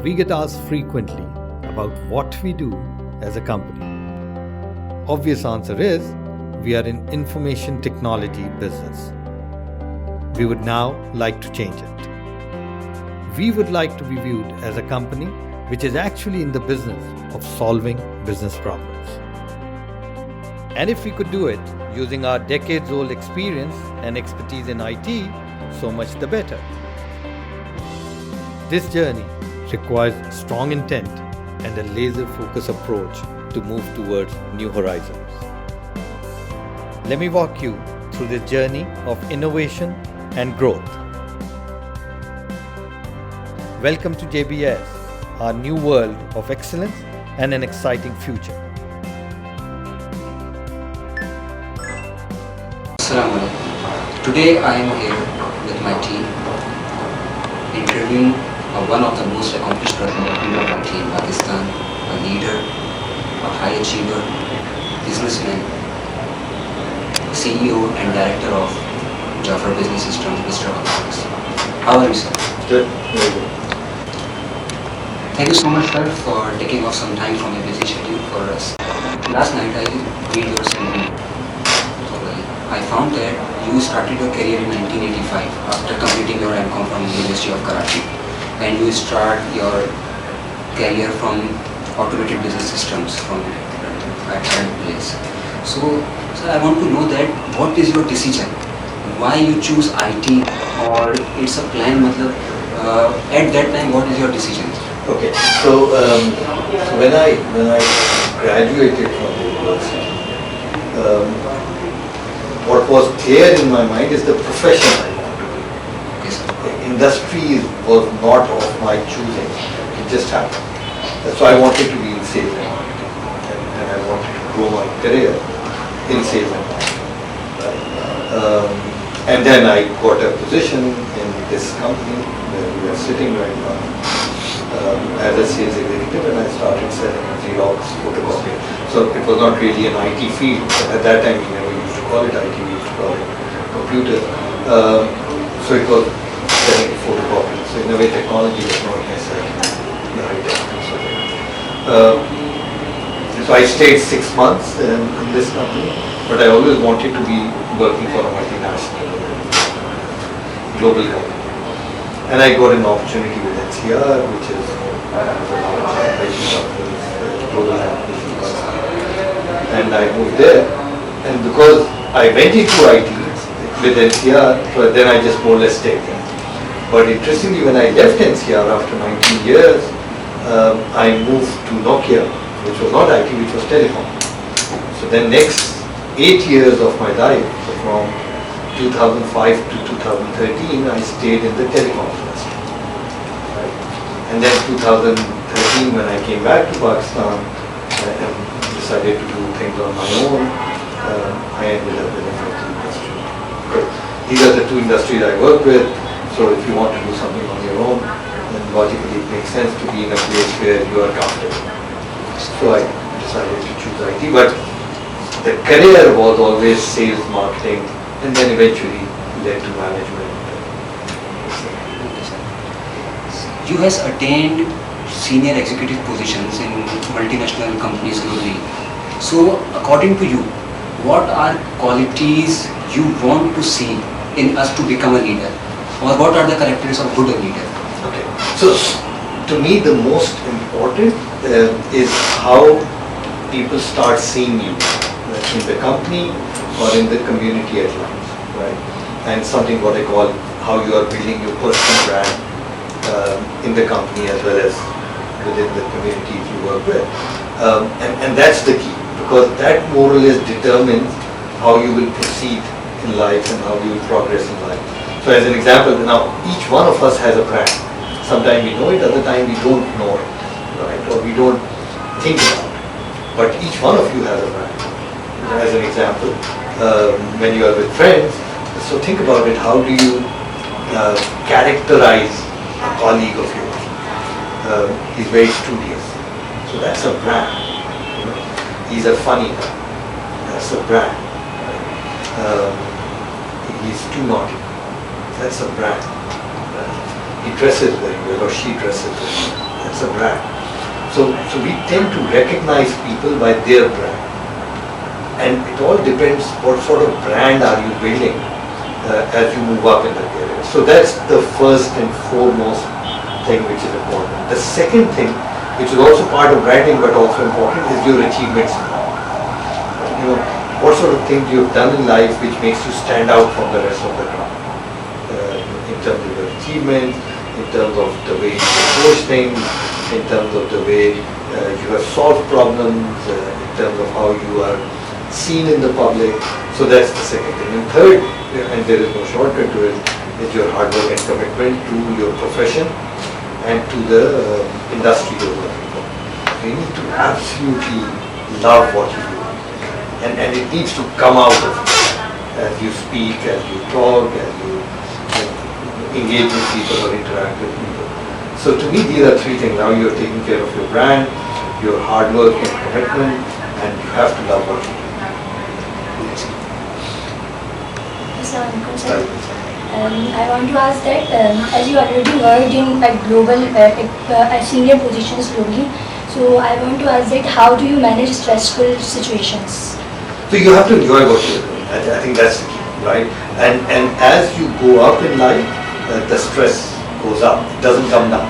We get asked frequently about what we do as a company. Obvious answer is we are in information technology business. We would now like to change it. We would like to be viewed as a company which is actually in the business of solving business problems. And if we could do it using our decades-old experience and expertise in IT, so much the better. This journey requires strong intent and a laser-focused approach to move towards new horizons. Let me walk you through the journey of innovation and growth. Welcome to JBS, our new world of excellence and an exciting future. Assalamu alaikum. Today I am here with my team interviewing one of the most accomplished personalities of our team, Pakistan, a leader, a high achiever, businessman, CEO and director of Jaffer Business Systems, Mr. Veqar-ul-Islam. How are you, sir? Good. Very good. Thank you so much, sir, for taking off some time from your busy schedule for us. Last night I read your CV. I found that you started your career in 1985 after completing your M.Com from the University of Karachi, and you start your career from automated business systems from at current place. So I want to know that what is your decision? Why you choose IT, or it's a plan? At that time, what is your decision? Okay, so when I graduated from the university, what was clear in my mind is the profession I want to do. Okay, sir. The industry was not of my choosing; it just happened. So I wanted to be in sales and marketing, and I wanted to grow my career in sales and marketing. And then I got a position in this company where we are sitting right now as a sales executive, and I started selling Xerox photocopy. So it was not really an IT field. At that time, we never used to call it IT, we used to call it computer. So it was selling photocopy. So in a way, technology was not necessarily the right thing. So I stayed 6 months in this company, but I always wanted to be working for a multinational global company. And I got an opportunity with NCR, which is global company. And I moved there. And because I went into IT with NCR, so then I just more or less stayed there. But interestingly, when I left NCR after 19 years, I moved to Nokia, which was not IT, which was telecom. So then next 8 years of my life, so from 2005 to 2013, I stayed in the telecom industry. Right? And then 2013, when I came back to Pakistan and decided to do things on my own, I ended up in the FMCG industry. Because these are the two industries I work with, so if you want to do something on your own, then logically it makes sense to be in a place where you are comfortable. So I decided to choose IT, but the career was always sales, marketing, and then eventually led to management. You has attained senior executive positions in multinational companies globally. So according to you, what are qualities you want to see in us to become a leader? Or what are the characteristics of good leader? Okay. So to me the most important is how people start seeing you in the company or in the community at large, right? And something what I call how you are building your personal brand in the company as well as within the communities you work with. And that's the key, because that more or less determines how you will proceed in life and how you will progress in life. So as an example, now each one of us has a brand. Sometimes we know it, other time we don't know it, right? Or we don't think about it. But each one of you has a brand. As an example, when you are with friends, so think about it, how do you characterize a colleague of yours? He's very studious, so that's a brand. You know? He's a funny guy, that's a brand. He's too naughty, that's a brand. He dresses very well, or she dresses very well, That's a brand. So we tend to recognize people by their brand. And it all depends what sort of brand are you building as you move up in the career. So that's the first and foremost thing which is important. The second thing, which is also part of branding but also important, is your achievements. What sort of things you've done in life which makes you stand out from the rest of the crowd, in terms of your achievements, in terms of the way you approach things, in terms of the way you have solved problems, in terms of how you are seen in the public. So that's the second thing. And third, and there is no shortcut to it, is your hard work and commitment to your profession and to the industry you're working for. You need to absolutely love what you do. And it needs to come out of you as you speak, as you talk, as you engage with people or interact with people. So to me, these are three things. Now you're taking care of your brand, your hard work and commitment, and you have to love what you do. I want to ask that as you already worked in global senior positions globally, so I want to ask that how do you manage stressful situations? So you have to enjoy what you're doing. I think that's the key, right? And as you go up in life, the stress goes up. It doesn't come down,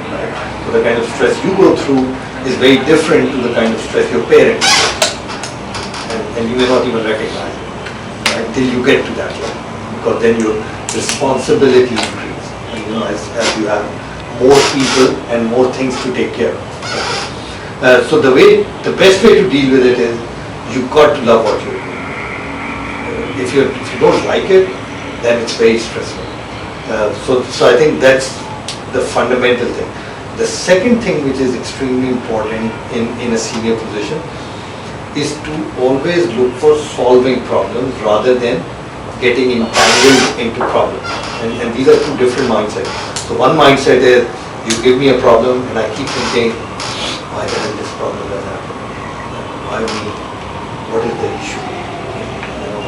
right? So the kind of stress you go through is very different to the kind of stress your parents and you may not even recognize it, right, till you get to that level, because then your responsibility increases. As you have more people and more things to take care of. So the best way to deal with it is you've got to love what you're doing. If you don't like it, then it's very stressful. So I think that's the fundamental thing. The second thing which is extremely important in a senior position is to always look for solving problems rather than getting entangled into problems. And these are two different mindsets. So one mindset is you give me a problem and I keep thinking, why doesn't this problem happen? Why me? What is the issue?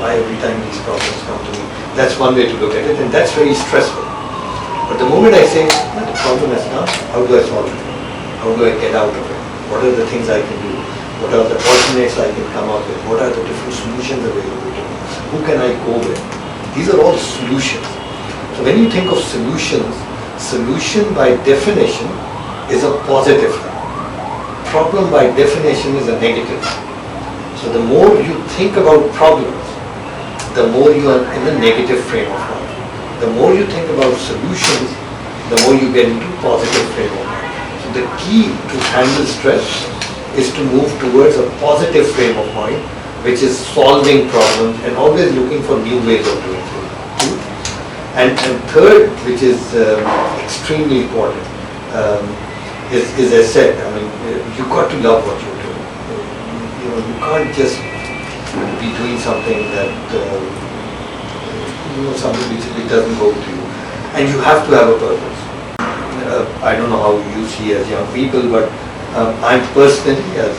Why every time these problems come to me? That's one way to look at it, and that's very stressful. But the moment I say, the problem has come, how do I solve it? How do I get out of it? What are the things I can do? What are the alternates I can come up with? What are the different solutions available to me? Who can I go with? These are all solutions. So when you think of solutions, solution by definition is a positive thing. Problem by definition is a negative thing. So the more you think about problems, the more you are in a negative frame of mind. The more you think about solutions, the more you get into positive frame of mind. So the key to handle stress is to move towards a positive frame of mind, which is solving problems and always looking for new ways of doing things. And third, which is extremely important, is as I said, you've got to love what you're doing. You can't just be doing something that something which doesn't go to you, and you have to have a purpose. I don't know how you see as young people, but I'm personally, as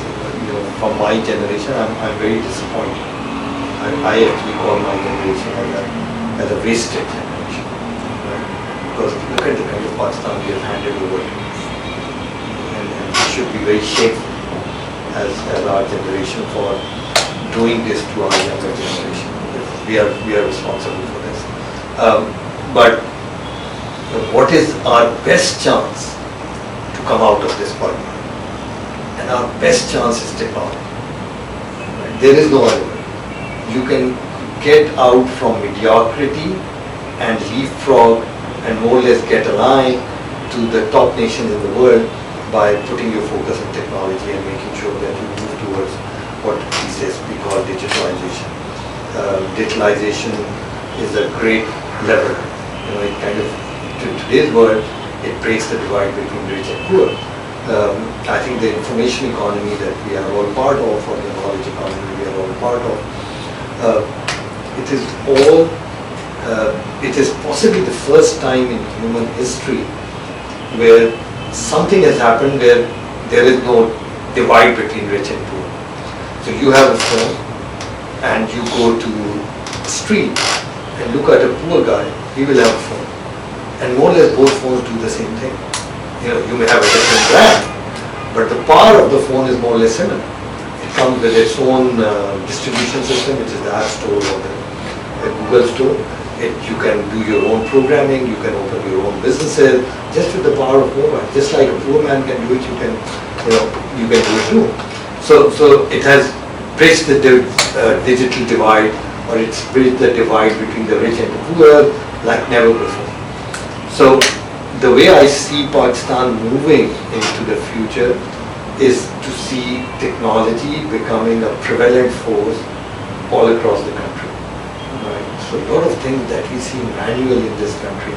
from my generation, I'm very disappointed. I actually call my generation as a wasted generation, right? Because look at the kind of Pakistan we have handed over, and we should be very shameful as our generation for doing this to our younger generation. We are responsible for this. But what is our best chance to come out of this problem? And our best chance is technology. Right? There is no other way. You can get out from mediocrity and leapfrog and more or less get aligned to the top nations in the world by putting your focus on technology and making sure that you move towards what these days we call digitalization. Digitalization is a great lever. It kind of, to today's world, it breaks the divide between rich and poor. I think the information economy that we are all part of, or the knowledge economy we are all part of, it is possibly the first time in human history where something has happened where there is no divide between rich and poor. So you have a phone and you go to the street and look at a poor guy, he will have a phone. And more or less both phones do the same thing. You may have a different brand, but the power of the phone is more or less similar. It comes with its own distribution system, which is the App Store or the Google Store. You can do your own programming, you can open your own businesses, just with the power of mobile. Just like a poor man can do it, you can do it too. So it has bridged the digital divide, or it's bridged the divide between the rich and the poor like never before. So the way I see Pakistan moving into the future is to see technology becoming a prevalent force all across the country. Right? So a lot of things that we see manual in this country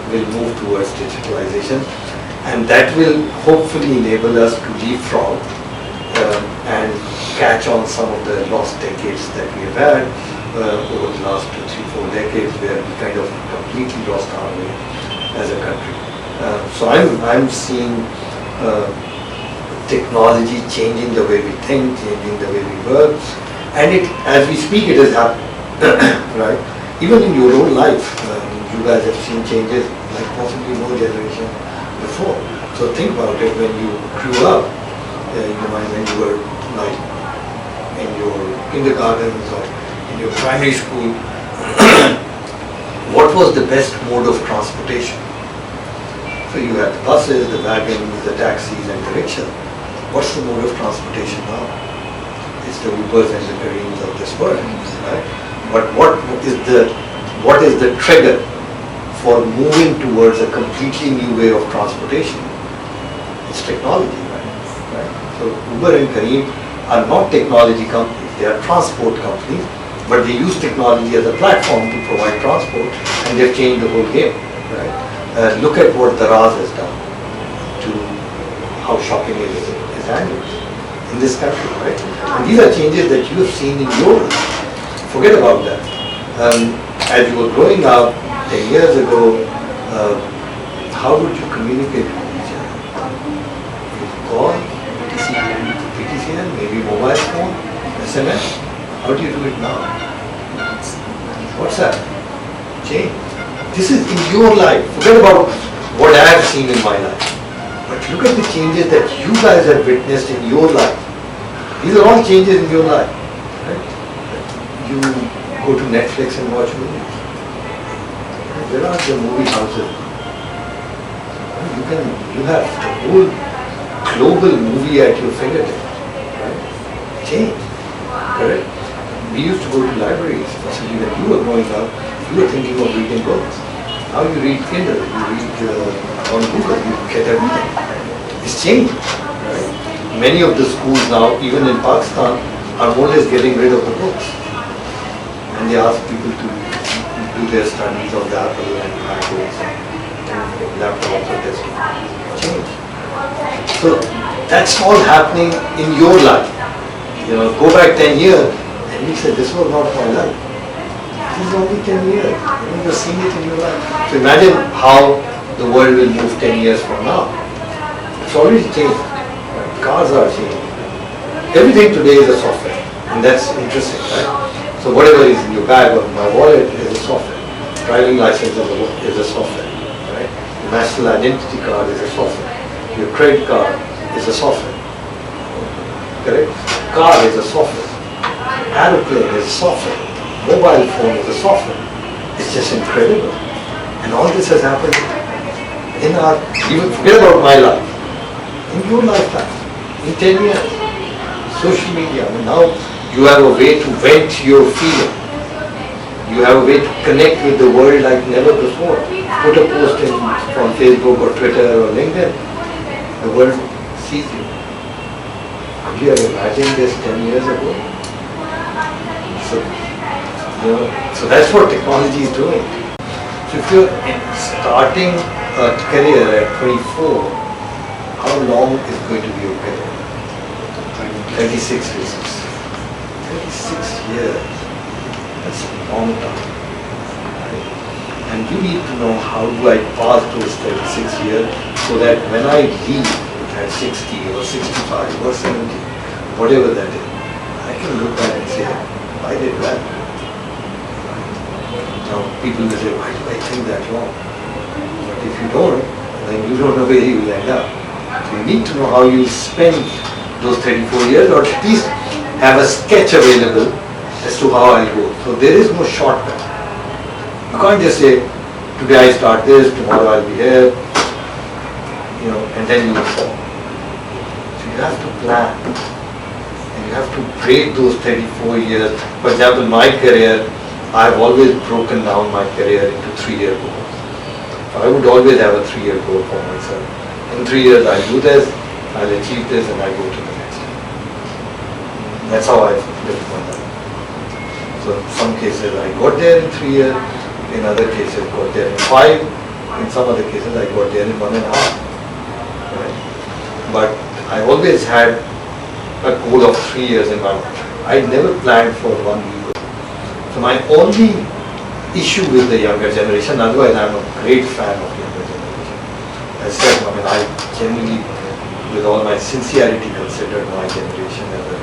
will move towards digitalization, and that will hopefully enable us to leapfrog and catch on some of the lost decades that we have had over the last 2, 3, 4 decades, where we kind of completely lost our way as a country. So I'm seeing technology changing the way we think, changing the way we work, and as we speak, it is happening. Right? Even in your own life, you guys have seen changes like possibly no generation before. So think about it when you grew up, when you were like in your kindergartens or in your primary school. What was the best mode of transportation? So you had the buses, the wagons, the taxis, and the rickshaw. What's the mode of transportation now? It's the Ubers and the Careens of this world, right? But what is the trigger for moving towards a completely new way of transportation? It's technology, right? So Uber and Careem are not technology companies; they are transport companies, but they use technology as a platform to provide transport, and they've changed the whole game, right? Look at what Daraz has done to how shopping is handled in this country, right? And these are changes that you have seen in your life. Forget about that. As you were growing up 10 years ago, how would you communicate with each other? You call, PTCN, maybe mobile phone, SMS. How do you do it now? WhatsApp. Change. This is in your life. Forget about what I have seen in my life. But look at the changes that you guys have witnessed in your life. These are all changes in your life. Right? You go to Netflix and watch movies. Where are the movie houses? You have the whole global movie at your fingertips. Right? Change. Correct? We used to go to libraries. Possibly when you were growing up, you were thinking of reading books. Now you read Kindle, you read on Google, you get everything. It's changed. Right? Many of the schools now, even in Pakistan, are more or less getting rid of the books. And they ask people to do their studies on the Apple and iPhones and laptops or desktops. Change. So that's all happening in your life. Go back 10 years and you say, this was not my life. This is only 10 years. You're seeing it in your life. So imagine how the world will move 10 years from now. It's already changed. Cars are changing. Everything today is a software. And that's interesting, right? So whatever is in your bag or my wallet is a software. Driving license is a software, right? Your national identity card is a software. Your credit card is a software. Correct? Car is a software. Aeroplane is a software. Mobile phone is a software. It's just incredible. And all this has happened in even forget about my life, in your lifetime, in 10 years. Social media, now you have a way to vent your feeling. You have a way to connect with the world like never before. Put a post on Facebook or Twitter or LinkedIn. The world sees you. Could you have imagined this 10 years ago? So that's what technology is doing. So if you're starting a career at 24, how long is going to be your career? 36 years. 36 years. That's a long time. Right? And you need to know how do I pass those 36 years so that when I leave at 60 or 65 or 70, whatever that is, I can look back and say, I did well. Now people will say, why do I think that long? But if you don't, then you don't know where you will end up. So you need to know how you spend those 34 years, or at least have a sketch available as to how I'll go. So there is no shortcut. You can't just say, today I start this, tomorrow I'll be here, and then you will fall. So you have to plan, and you have to break those 34 years. For example, my career, I've always broken down my career into 3-year goals. I would always have a 3-year goal for myself. In 3 years I'll do this, I'll achieve this, and I go to the next. That's how I've lived my life. So in some cases I got there in 3 years, in other cases got there in 5, in some other cases I got there in 1.5. Right? But I always had a goal of 3 years in my mind. I never planned for 1 week. So my only issue with the younger generation, otherwise I'm a great fan of younger generation. As I said, I genuinely, with all my sincerity, considered my generation as a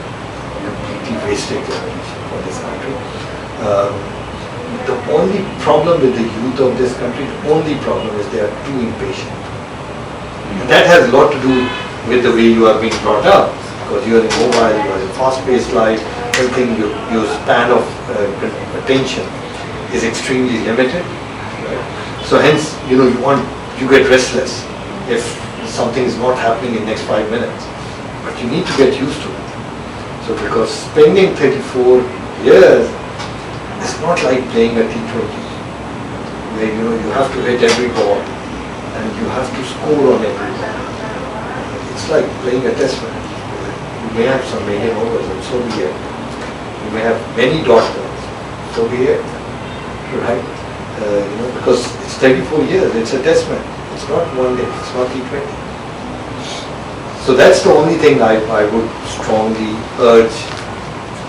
completely wasted generation for this country. The only problem with the youth of this country, the only problem is they are too impatient. And that has a lot to do with the way you are being brought up, because you are in mobile, you are in fast-paced life, everything, your span of attention is extremely limited. Right? So hence, you get restless if something is not happening in the next 5 minutes. But you need to get used to it. So because spending 34 years is not like playing a T20, where you have to hit every ball and you have to score on every ball. It's like playing a test match. You may have some medium overs, and so be it. You may have many dot balls, so be it. Right? Because it's 34 years, it's a test match. It's not 1 day, it's not T20. So that's the only thing I would strongly urge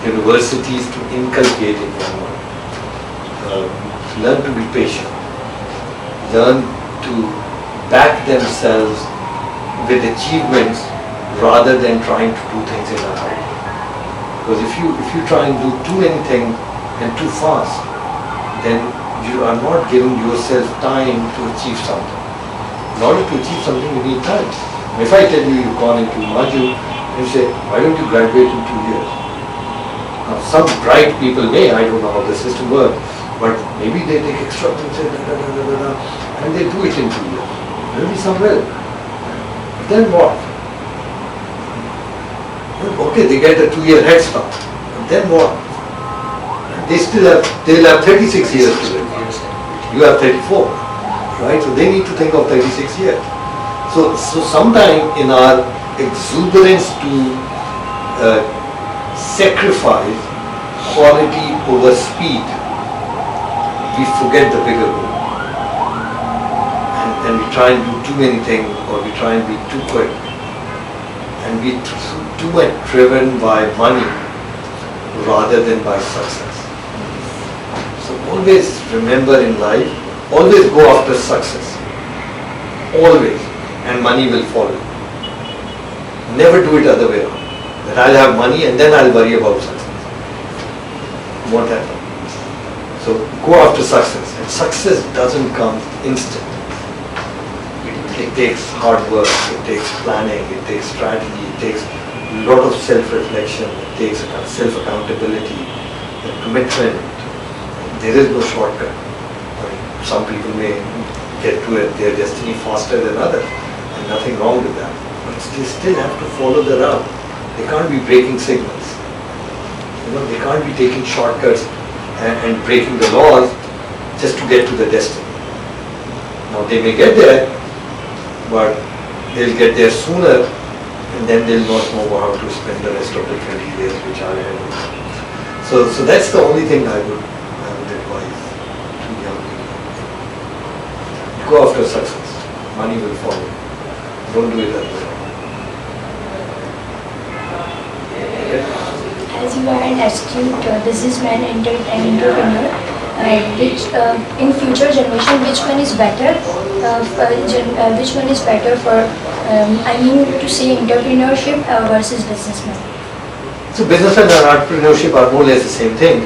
universities to inculcate in young mind. Learn to be patient. Learn to back themselves with achievements rather than trying to do things in a hurry. Because if you try and do too many things and too fast, then you are not giving yourself time to achieve something. In order to achieve something, you need time. If I tell you you've gone into Maju, and you say, why don't you graduate in 2 years? Now, some bright people may, I don't know how the system works, but maybe they take extra things and they do it in 2 years. Maybe some will. But then what? Okay, they get a 2-year head start. But then what? They'll have 36 years to live. You have 34, right? So they need to think of 36 years. So sometime in our exuberance to sacrifice quality over speed, we forget the bigger goal. And we try and do too many things, or we try and be too quick. And we too much driven by money rather than by success. So always remember in life, always go after success. Always. And money will follow. Never do it other way around. That I'll have money and then I'll worry about success. Won't happen. So go after success. And success doesn't come instant. It takes hard work, it takes planning, it takes strategy, it takes a lot of self-reflection, it takes self-accountability, commitment. There is no shortcut. Some people may get to their destiny faster than others, and nothing wrong with that. But they still have to follow the route. They can't be breaking signals. They can't be taking shortcuts and breaking the laws just to get to the destiny. Now they may get there, but they'll get there sooner, and then they'll not know how to spend the rest of the 20 years which are ahead of them. So that's the only thing I would advise to young people. Go after success. Money will follow. Don't do it that way. As you are an astute businessman and entrepreneur, which in future generation, which one is better? Which one is better for? I mean to say entrepreneurship versus businessman. So business and entrepreneurship are more or less the same thing.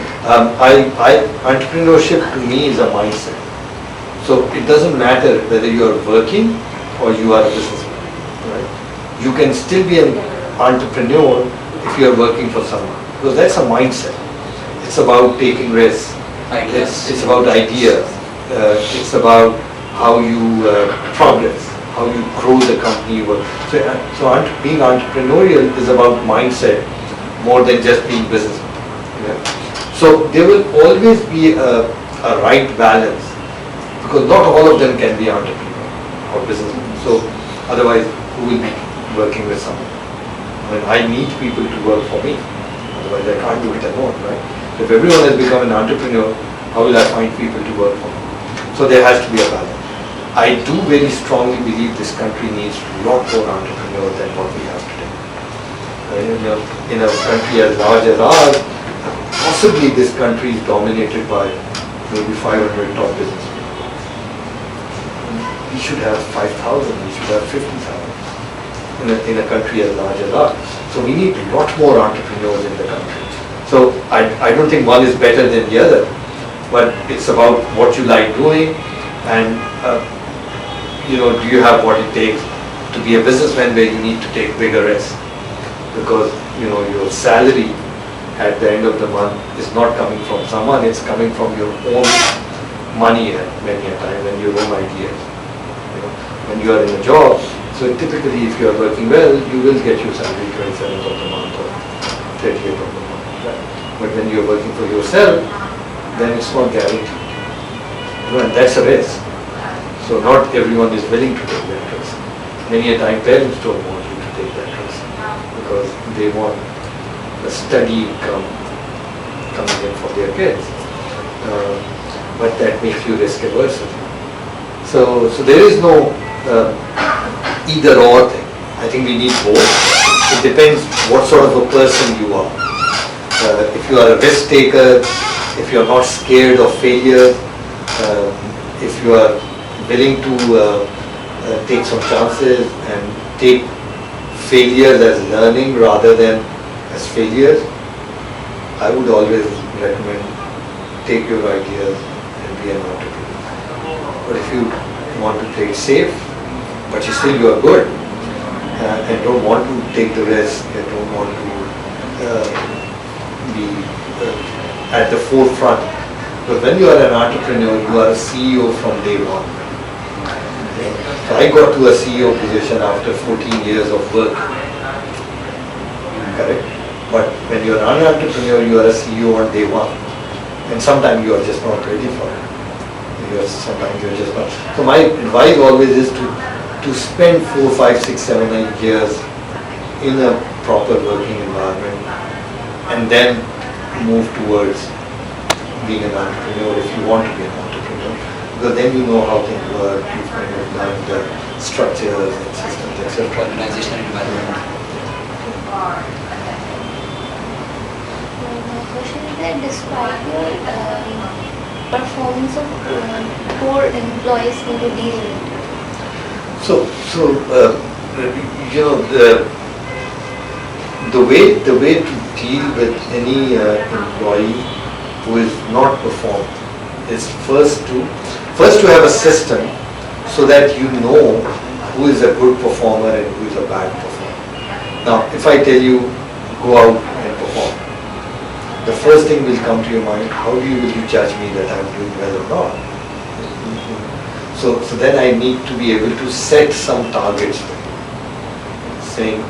Entrepreneurship to me is a mindset. So it doesn't matter whether you are working or you are a businessman. Right? You can still be an entrepreneur if you are working for someone, because that's a mindset. It's about taking risks. It's about ideas. It's about how you progress, how you grow the company. Being entrepreneurial is about mindset more than just being businessman. Yeah. So there will always be a right balance, because not all of them can be entrepreneur or businessmen. So otherwise, who will be working with someone? I mean, I need people to work for me. Otherwise, I can't do it alone, right? If everyone has become an entrepreneur, how will I find people to work for me? So there has to be a balance. I do very strongly believe this country needs a lot more entrepreneurs than what we have today. In a country as large as ours, possibly this country is dominated by maybe 500 top businessmen. We should have 5,000, we should have 50,000 in a country as large as ours. So we need a lot more entrepreneurs in the country. So I don't think one is better than the other, but it's about what you like doing, and do you have what it takes to be a businessman where you need to take bigger risks, because your salary at the end of the month is not coming from someone, it's coming from your own money at many a time, and your own ideas. When you are in a job, so typically if you are working well, you will get your salary 27th of the month or 30th of the month. Right? But when you are working for yourself, then it's not guaranteed. And that's a risk. So not everyone is willing to take that risk. Many a time parents don't want you to take that risk, because they want a steady income coming in for their kids. But that makes you risk averse. So there is no either or thing. I think we need both. It depends what sort of a person you are. If you are a risk taker, if you are not scared of failure, if you are willing to take some chances and take failures as learning rather than as failures, I would always recommend take your ideas and be an entrepreneur. But if you want to play it safe, but you are good and don't want to take the risk and don't want to be at the forefront. But when you are an entrepreneur, you are a CEO from day one. So I got to a CEO position after 14 years of work. Correct? But when you are an entrepreneur, you are a CEO on day one. And sometimes you are just not ready for it. Sometimes you are just not. So my advice always is to spend 4, 5, 6, 7, 8 years in a proper working environment, and then move towards being an entrepreneur if you want to be an entrepreneur, because then you know how things work, you've kind of learned the structures and systems, etc. Organizational environment. My question is that despite your performance of poor employees in the deal with, the way to deal with any employee who is not performing is first to have a system so that you know who is a good performer and who is a bad performer. Now, if I tell you go out and perform, the first thing will come to your mind, how will you judge me that I'm doing well or not? So then I need to be able to set some targets for you, saying,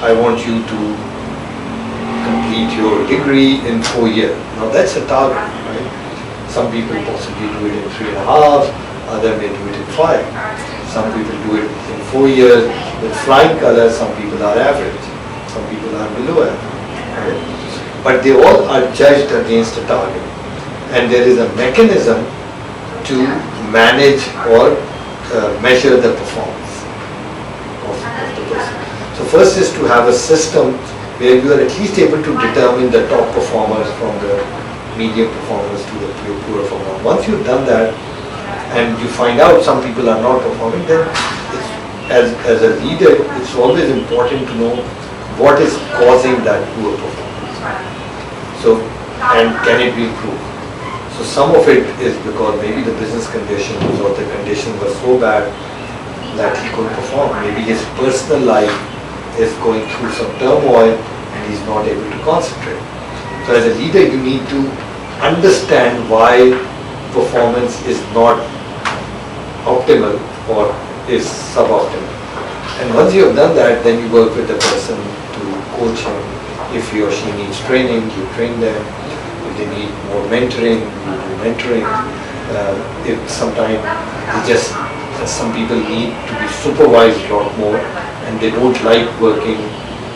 I want you to complete your degree in 4 years. Now that's a target, right? Some people possibly do it in 3.5, others may do it in 5. Some people do it in 4 years with flying colors, some people are average, some people are below average. Right? But they all are judged against a target. And there is a mechanism to manage or measure the performance of the person. So first is to have a system where you are at least able to determine the top performers from the medium performers to the poor performers. Once you've done that and you find out some people are not performing, then as a leader, it's always important to know what is causing that poor performance. So, and can it be improved? So some of it is because maybe the business conditions or the conditions were so bad that he couldn't perform. Maybe his personal life is going through some turmoil and he's not able to concentrate. So as a leader, you need to understand why performance is not optimal or is suboptimal. And once you have done that, then you work with the person to coach him. If he or she needs training, you train them. If they need more mentoring, you do mentoring. If sometimes some people need to be supervised a lot more and they don't like working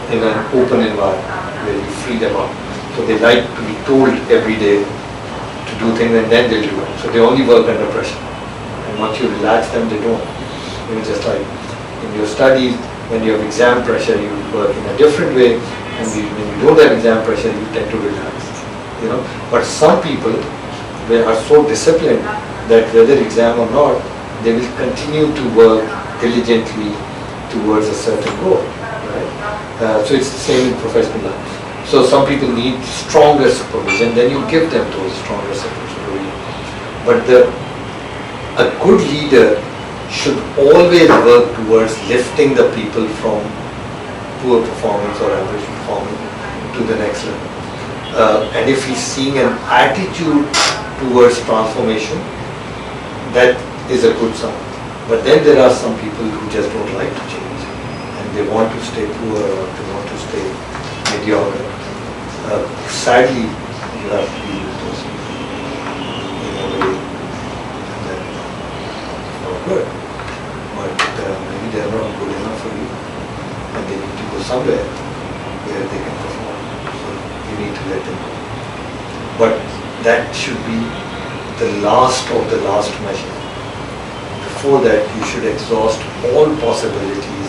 in an open environment where you free them up. So they like to be told every day to do things and then they'll do it. So they only work under pressure. And once you relax them, they don't. Just like in your studies, when you have exam pressure, you work in a different way. And when you don't have exam pressure, you tend to relax. But some people, they are so disciplined that whether exam or not, they will continue to work diligently towards a certain goal. Right? So it's the same in professional life. So some people need stronger supervision, then you give them those stronger supervision. But a good leader should always work towards lifting the people from poor performance or average performance to the next level. And if he's seeing an attitude towards transformation, that is a good sign. But then there are some people who just don't like to change and they want to stay poor or they want to stay mediocre. Sadly, you have to deal with those people in a way that is not good. But maybe they are not good enough for you and they need to go somewhere where they can perform. So you need to let them go. But that should be the last of the last measure. Before that, you should exhaust all possibilities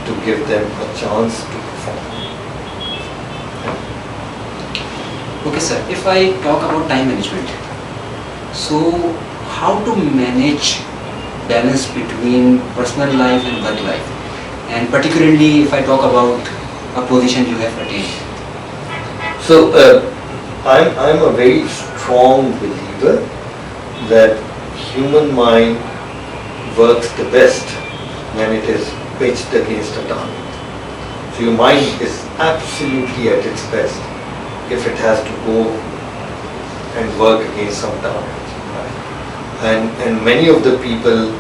to give them a chance to perform. Okay, sir. If I talk about time management, so how to manage balance between personal life and work life, and particularly if I talk about a position you have attained. So I'm a very strong believer that human mind works the best when it is pitched against a target. So your mind is absolutely at its best if it has to go and work against some target. And many of the people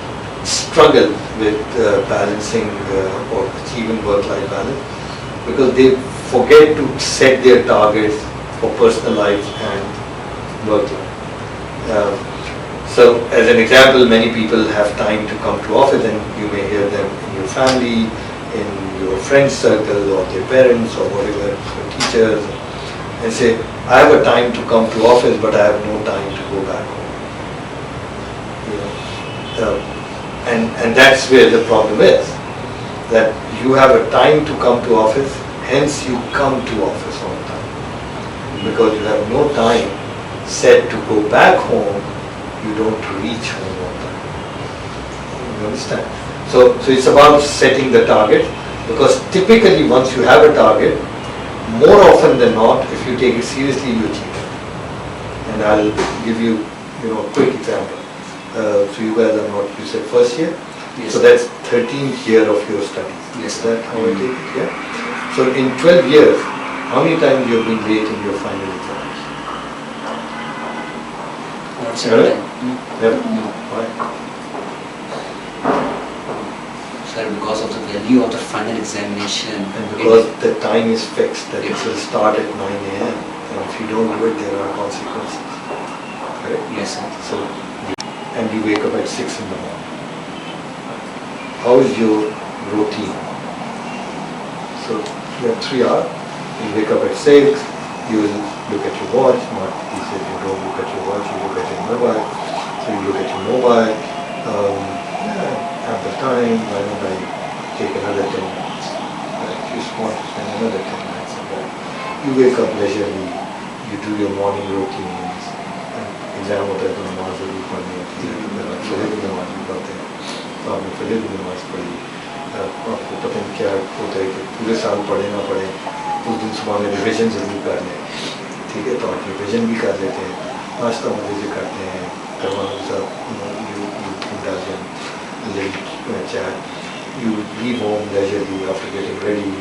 struggle with balancing or achieving work-life balance because they forget to set their targets for personal life and work life. So as an example, many people have time to come to office and you may hear them in your family, in your friend circle or their parents or whatever, or teachers, and say, I have a time to come to office but I have no time to go back home. And that's where the problem is, that you have a time to come to office, hence you come to office all the time. Because you have no time set to go back home, you don't reach home on time. You understand? So it's about setting the target, because typically once you have a target, more often than not, if you take it seriously, you achieve it. And I'll give you, a quick example. So you guys are not, you said first year? Yes. So that's 13th year of your studies. Yes. Is that how I take it? Yeah. So in 12 years, how many times you have been late in your final exams? Never. Never. No. Why? Sir, because of the value of the final examination. And because the time is fixed, that it Yes. will start at 9 a.m. And if you don't do it, there are consequences. Correct? Yes, sir. So, and you wake up at 6 in the morning. How is your routine? So you have 3 hours. You wake up at 6. You will look at your watch. Not he said you don't look at your watch. You look at your mobile. So you look at your mobile. Have the time. Why don't I take another 10 minutes? If you want to spend another 10 minutes on that. You wake up leisurely. You do your morning routines. Exam होता है तो नमाज जरूर पढ़नी होती है, फजर की नमाज भी पढ़ते हैं, तो आपने फजर की नमाज पढ़ी, आपको पता नहीं क्या होता है कि पूरे साल पढ़े ना पढ़े, उस दिन सुबह में रिविजन ज़रूर कर लें, ठीक है, तो आप रिविजन भी कर लेते हैं, नाश्ता मजे करते हैं, करवाने के साथ you indulge in a little chat, leave home leisurely after getting ready,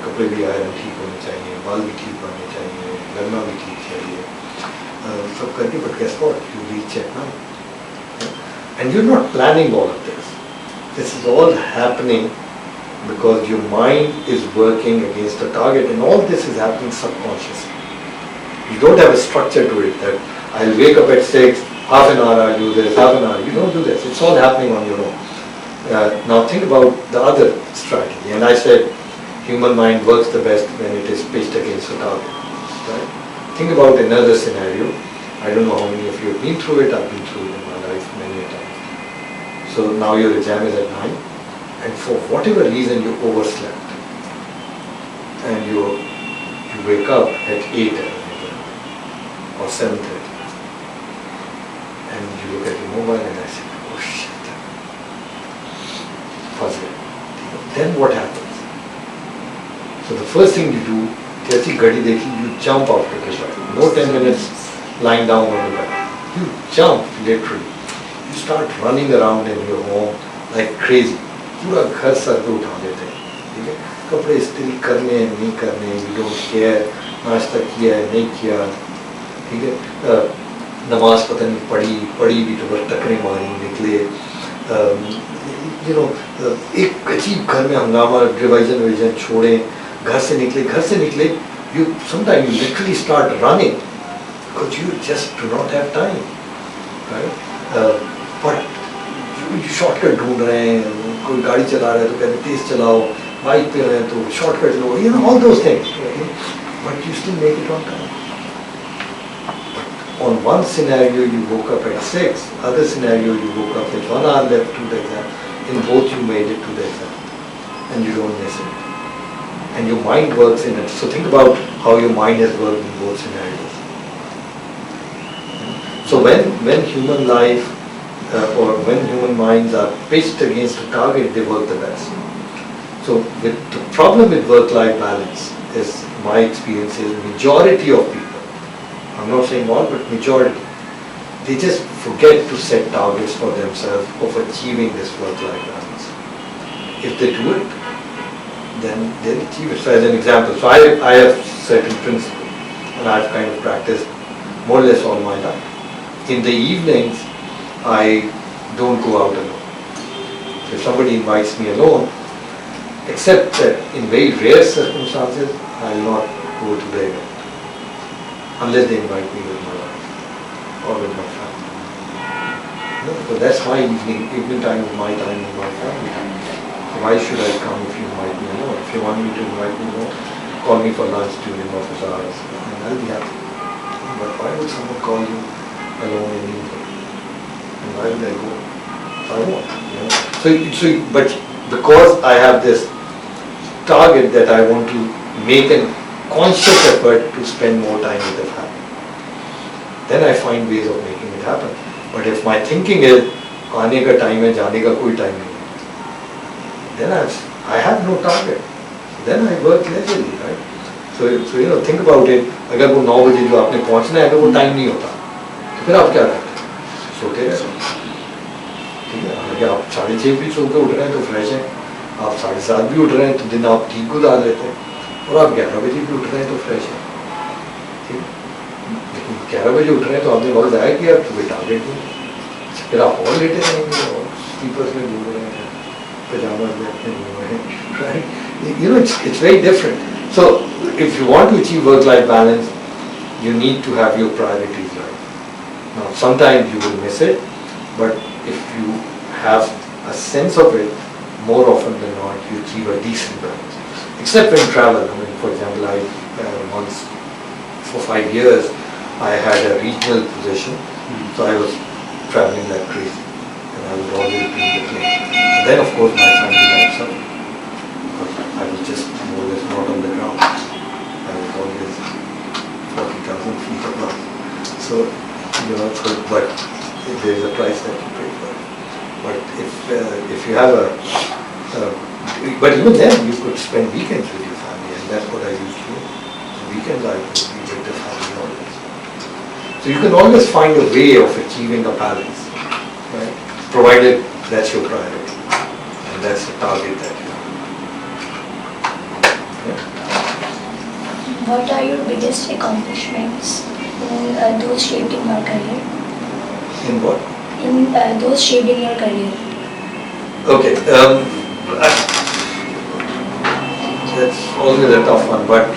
कपड़े भी आयरन ठीक होने चाहिए, बाल भी ठीक होने चाहिए, लगना भी ठीक चाहिए, सब करके, but guess what? You reach at night. And you're not planning all of this. This is all happening because your mind is working against the target, and all this is happening subconsciously. You don't have a structure to it that I'll wake up at 6, half an hour I'll do this, half an hour. You don't do this. It's all happening on your own. Now think about the other strategy. And I said human mind works the best when it is pitched against a target. Right? Think about another scenario. I don't know how many of you have been through it. I've been through it in my life many a times. So now your exam is at 9, and for whatever reason you overslept, and you wake up at 8 or 7:30, and you look at your mobile and I say, oh shit, puzzle. Then what happens? So the first thing you do, जैसी घड़ी देखी, you jump out of the bed. No 10 minutes lying down on the bed. You jump literally. You start running around in your home like crazy. पूरा घर sir पे उठा लेते हैं, ठीक है? कपड़े इस्त्री करने हैं नहीं करने, you don't care, नाश्ता किया है नहीं किया, ठीक है? नमाज पता नहीं पढ़ी भी तो बस टकरे मारी निकले, एक अजीब घर में हंगामा, रिवाइजन छोड़े, घर से निकले, you sometimes you literally start running because you just do not have time, right? But you shortcut ढूंढ रहे हैं, कोई गाड़ी चला रहा है तो कहते तेज चलाओ, बाइक पे रहे तो shortcut low, all those things, but you still make it on time. But on one scenario you woke up at 6, other scenario you woke up with 1 hour left to the exam. In both you made it to the exam, and you don't miss it. And your mind works in it. So think about how your mind has worked in both scenarios. So when human life or when human minds are pitched against a target, they work the best. So the problem with work-life balance is, my experience is, majority of people, I'm not saying all, but majority, they just forget to set targets for themselves of achieving this work-life balance. If they do it, then they'll achieve it. So as an example, so I have certain principles, and I've kind of practiced more or less all my life. In the evenings, I don't go out alone. If somebody invites me alone, except that in very rare circumstances, I will not go to the event, unless they invite me with my wife or with my family. So that's my evening time is my time with my family. So why should I come if you invite me alone? If you want me to invite me alone, call me for lunch during office hours, and I'll be happy. But why would someone call you alone in the evening? And why would I go? I won't. So, but because I have this target that I want to make a conscious effort to spend more time with the family, then I find ways of making it happen. But if my thinking is आने का time है, जाने का कोई time नहीं है, then I have no target. Then I work leisurely, right? So think about it. अगर वो 9 बजे जो आपने पहुंचना है, अगर वो time नहीं होता, तो फिर आप क्या करते हैं? सोते रहते हैं, ठीक है? अगर आप 6:30 भी सो के उठ रहे हैं तो फ्रेश हैं, आप 7:30 भी उठ रहे हैं तो दिन आप ठीक गुजार लेते हैं, और आप 11 बजे भी उठ रहे हैं तो फ्रेश हैं, ठीक है? लेकिन 11 बजे उठ रहे हैं तो आपने वक्त ज़ाया किया, तो कोई टारगेट नहीं, फिर आप और लेटे रहेंगे और स्लीपर्स में घूम रहे हैं, पजामा में अपने घूम रहे हैं, right? It's very different. So if you want to achieve work-life balance, you need to have your priorities right. Now sometimes you will miss it, but if you have a sense of it, more often than not, you achieve a decent balance. Except when travel. I mean, for example, I once, for 5 years, I had a regional position, so I was traveling like crazy, and I would always be in the plane. So then, of course, my family lives up, because I was just more or less not on the ground. I was always 40,000 feet above. So, but there is a price that you pay for it. But if you have but even then you could spend weekends with your family, and that's what I used to do. Weekends I would be with the family always. So you can always find a way of achieving a balance, right? Provided that's your priority, and that's the target that you have. What are your biggest accomplishments in those shaped in your career? In what? In those shaped in your career. Okay, that's always a tough one, but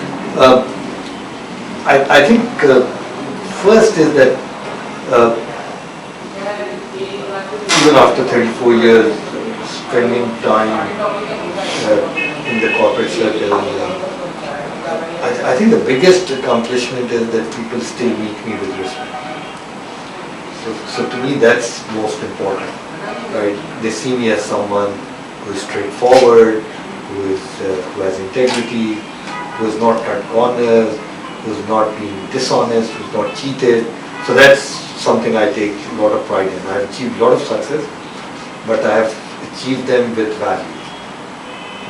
I think first is that even after 34 years spending time in the corporate circle, I think the biggest accomplishment is that people still meet me with respect. So to me that's most important, right? They see me as someone who is straightforward, who has integrity, who has not cut corners, who has not been dishonest, who has not cheated. So that's something I take a lot of pride in. I have achieved a lot of success, but I have achieved them with value,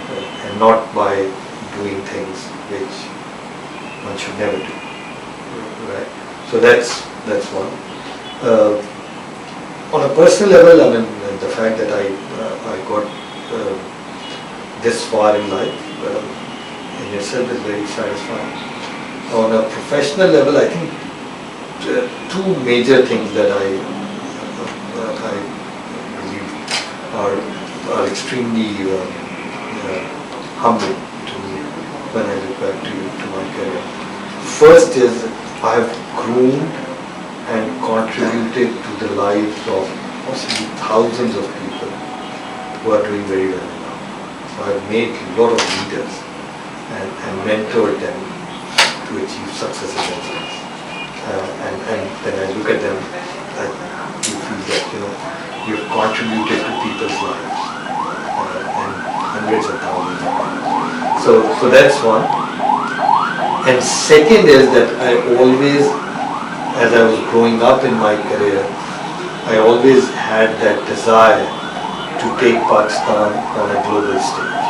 right? And not by doing things which one should never do, right? So that's one. On a personal level, I mean, the fact that I got this far in life in itself is very satisfying. On a professional level, I think two major things that I believe are extremely humbling to me when I look back to my career. First is I have groomed and contributed to the lives of possibly thousands of people who are doing very well now. So I've made a lot of leaders and mentored them to achieve successes themselves. And when I look at them, I do feel that you've contributed to people's lives and hundreds of thousands of people. So that's one. And second is that I always, as I was growing up in my career, I always had that desire to take Pakistan on a global stage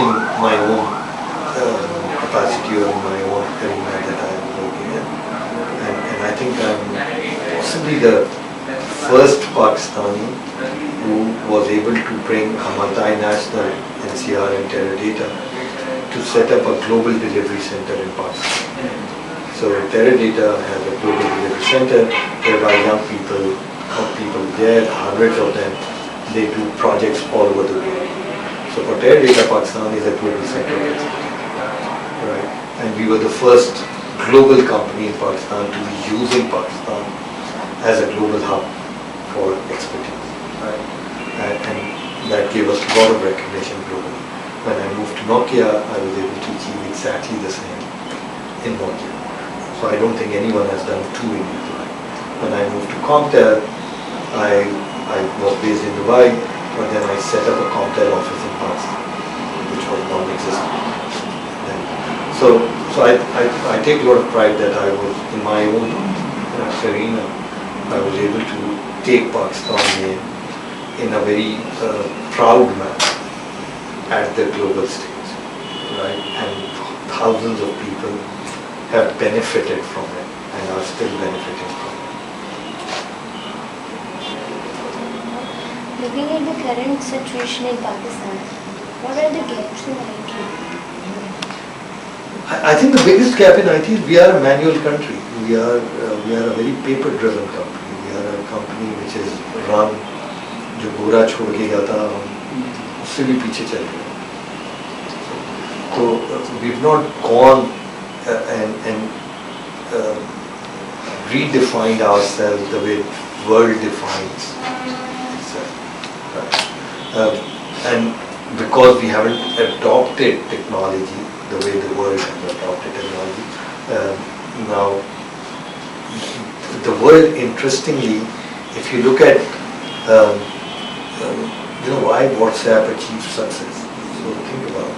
in my own capacity or in my own arena that I am working in. And I think I'm possibly the first Pakistani who was able to bring a multinational NCR and Teradata to set up a global delivery center in Pakistan. So Teradata has a global delivery center whereby young people there, hundreds of them, they do projects all over the world. So for Teradata, Pakistan is a global center, right? And we were the first global company in Pakistan to be using Pakistan as a global hub for expertise, right? And that gave us a lot of recognition globally. When I moved to Nokia, I was able to achieve exactly the same in Nokia. So I don't think anyone has done two in Dubai. When I moved to Comtel, I was based in Dubai, but then I set up a Comtel office in Pakistan, which was non-existent then. So I take a lot of pride that I was in my own arena. I was able to take Pakistan in a very proud manner at the global stage, right? And thousands of people have benefited from it and are still benefiting from it. Looking at the current situation in Pakistan, what are the gaps in IT? I think the biggest gap in IT is we are a manual country. We are a very paper-driven company. We are a company which is run, जो गोरा छोड़ के गया था, उससे भी पीछे चल गए. So we've not gone and redefined ourselves the way world defines itself. Right? And because we haven't adopted technology the way the world has adopted technology, now the world, interestingly, if you look at why WhatsApp achieved success, so think about it.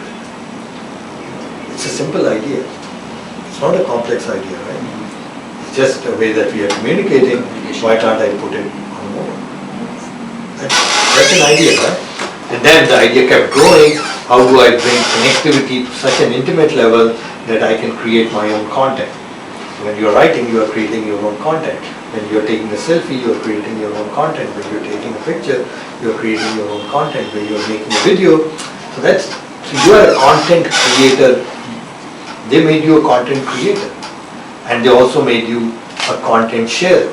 It's a simple idea. It's not a complex idea, right? It's just a way that we are communicating. Why can't I put it on mobile? That's an idea, right? And then the idea kept growing. How do I bring connectivity to such an intimate level that I can create my own content? When you're writing, you are creating your own content. When you're taking a selfie, you're creating your own content. When you're taking a picture, you're creating your own content. When you're making a video, so So you are a content creator. They made you a content creator, and they also made you a content sharer.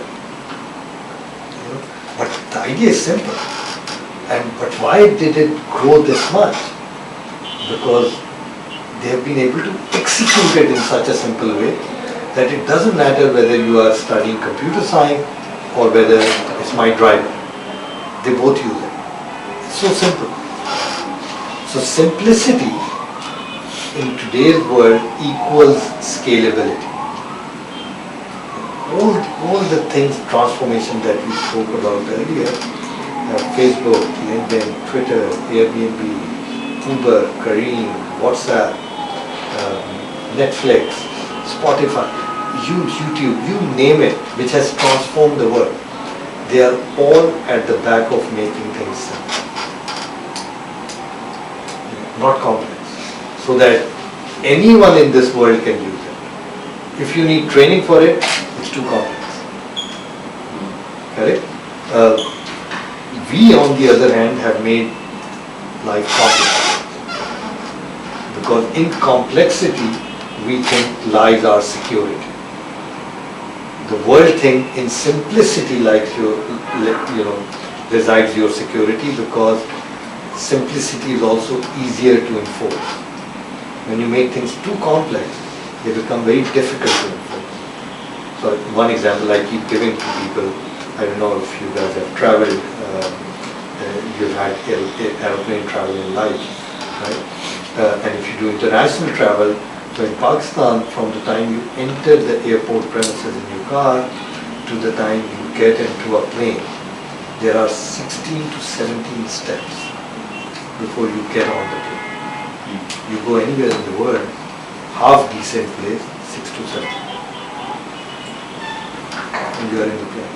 But the idea is simple. But why did it grow this much? Because they have been able to execute it in such a simple way that it doesn't matter whether you are studying computer science or whether it's my driver. They both use it. It's so simple. So simplicity in today's world equals scalability. All the things, transformation that we spoke about earlier, Facebook, LinkedIn, Twitter, Airbnb, Uber, Careem, WhatsApp, Netflix, Spotify, YouTube, you name it, which has transformed the world. They are all at the back of making things simple, not complex, so that anyone in this world can use it. If you need training for it, it's too complex. Correct? We, on the other hand, have made life complex. Because in complexity, we think lies our security. The world think in simplicity lies resides your security, because simplicity is also easier to enforce. When you make things too complex, they become very difficult to enforce. So one example I keep giving to people, I don't know if you guys have traveled, you've had aeroplane travel in life, right? And if you do international travel, so in Pakistan, from the time you enter the airport premises in your car to the time you get into a plane, there are 16 to 17 steps before you get on the plane. You go anywhere in the world, half decent place, 6 to 7. And you are in the plane.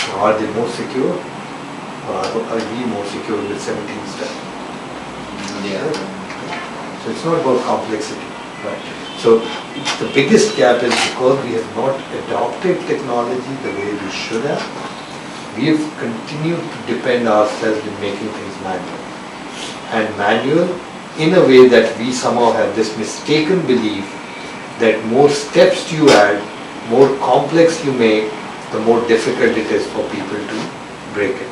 So are they more secure? Or are we more secure with 17 steps? Yeah. So it's not about complexity, right? So the biggest gap is because we have not adopted technology the way we should have. We have continued to depend ourselves in making things manual. And manual in a way that we somehow have this mistaken belief that more steps you add, more complex you make, the more difficult it is for people to break it.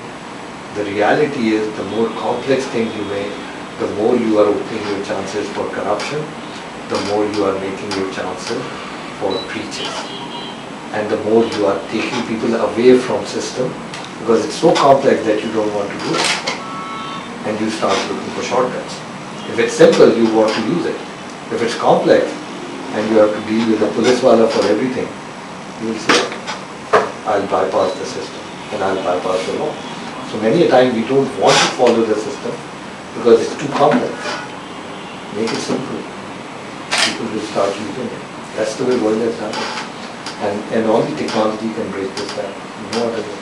The reality is the more complex things you make, the more you are opening your chances for corruption, the more you are making your chances for breaches. And the more you are taking people away from system, because it's so complex that you don't want to do it. And you start looking for shortcuts. If it's simple, you want to use it. If it's complex, and you have to deal with a police wala for everything, you will say, I'll bypass the system, and I'll bypass the law. So many a time we don't want to follow the system because it's too complex. Make it simple. People will start using it. That's the way the world has done it. And only technology can break this down. No other way.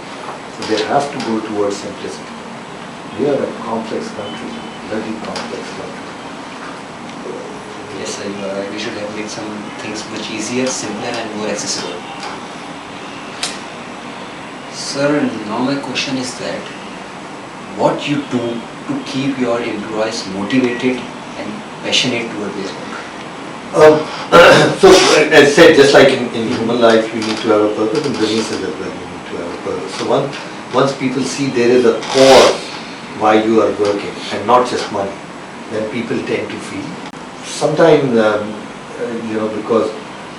So they have to go towards simplicity. We are a complex country, very complex country. Yes, we should have made some things much easier, simpler and more accessible. Sir, now my question is that what you do to keep your employees motivated and passionate toward this work? So as said, just like in human life, you need to have a purpose. In businesses as well, you need to have a purpose. So once people see there is a cause why you are working and not just money, then people tend to feel. Sometimes, because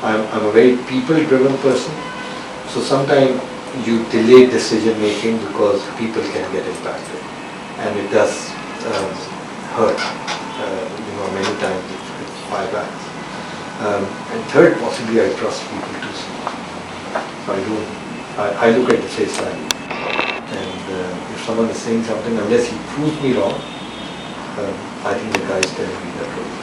I'm a very people-driven person, so sometimes you delay decision making because people can get impacted, and it does hurt. Many times it's buybacks. And third, possibly I trust people too soon. So I look at the face value, and if someone is saying something, unless he proves me wrong, I think the guy is telling me the truth.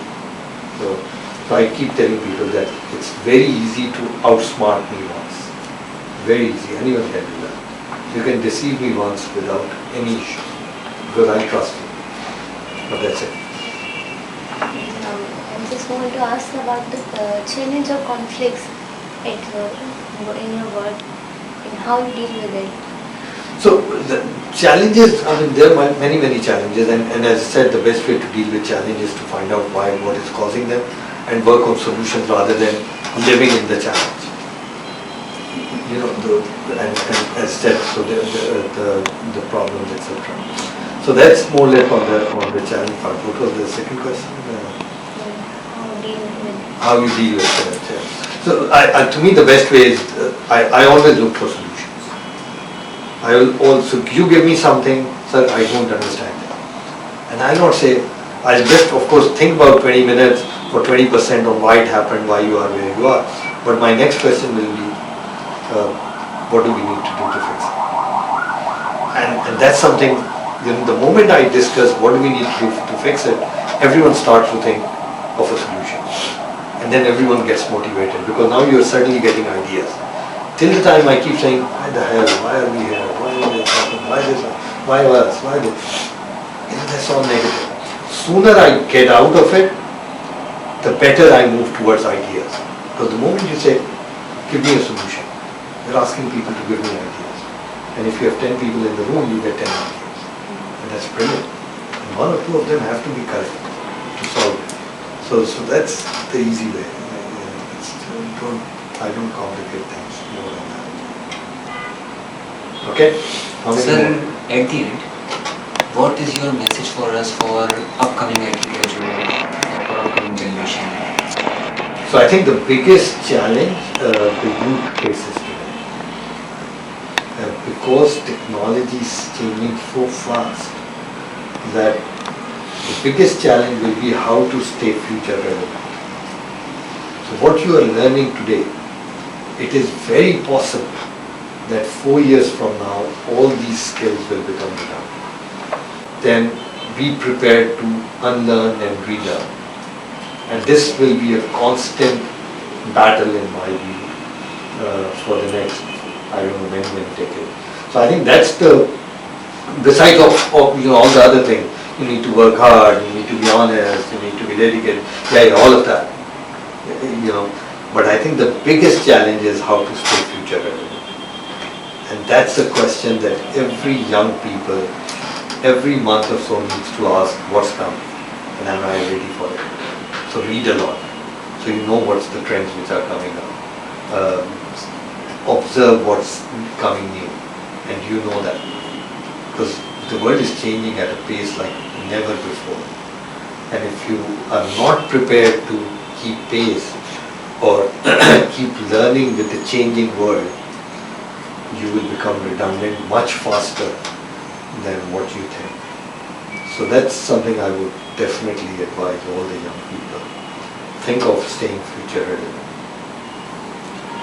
So I keep telling people that it's very easy to outsmart me once. Very easy, anyone can do that. You can deceive me once without any issue, because I trust you. But that's it. I just want to ask about the challenge or conflicts in your work and how you deal with it. So the challenges, I mean, there are many challenges, and as I said, the best way to deal with challenges is to find out why, what is causing them, and work on solutions rather than living in the challenge. You know, and as I said, so the problems, etc. So that's more or less on the challenge part. What was the second question? How you deal with it. So to me, the best way is I always look for solutions. I will also, you give me something, sir, I don't understand it. And I'll not say, I'll just of course think about 20 minutes or 20% on why it happened, why you are where you are. But my next question will be, what do we need to do to fix it? And that's something, you know, the moment I discuss what do we need to do to fix it, everyone starts to think of a solution. And then everyone gets motivated because now you're suddenly getting ideas. Till the time I keep saying, why the hell, why are we here, why is this happening, why this, why us, why this? You know, that's all negative. Sooner I get out of it, the better I move towards ideas. Because the moment you say, give me a solution, you're asking people to give me ideas. And if you have 10 people in the room, you get 10 ideas. And that's brilliant. And one or two of them have to be correct to solve it. So that's the easy way. I don't complicate things more than that. Okay? How many Sir, more? at the end, what is your message for us for upcoming IT graduate or for upcoming generation? So I think the biggest challenge the youth faces today, because technology is changing so fast, that the biggest challenge will be how to stay future relevant. So what you are learning today, it is very possible that 4 years from now, all these skills will become redundant. Then be prepared to unlearn and relearn. And this will be a constant battle in my view for the next, I don't know, many decades. So I think that's the, besides of you know, all the other things, you need to work hard, you need to be honest, you need to be dedicated, yeah, all of that. You know, but I think the biggest challenge is how to stay future relevant. And that's a question that every young people, every month or so needs to ask, what's coming? And am I ready for it? So read a lot. So you know what's the trends which are coming up. Observe what's coming new. And you know that. Because the world is changing at a pace like never before. And if you are not prepared to keep pace or keep learning with the changing world, you will become redundant much faster than what you think. So that's something I would definitely advise all the young people. Think of staying future relevant.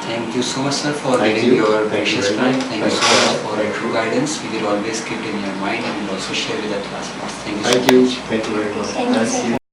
Thank you so much, sir, for Thank giving you. your Thank you precious very time. much. Thank you so Thank much you. for your true guidance. We will always keep it in your mind and will also share with our classmates. Thank you so Thank you. much. Thank you very much. Thank you, sir.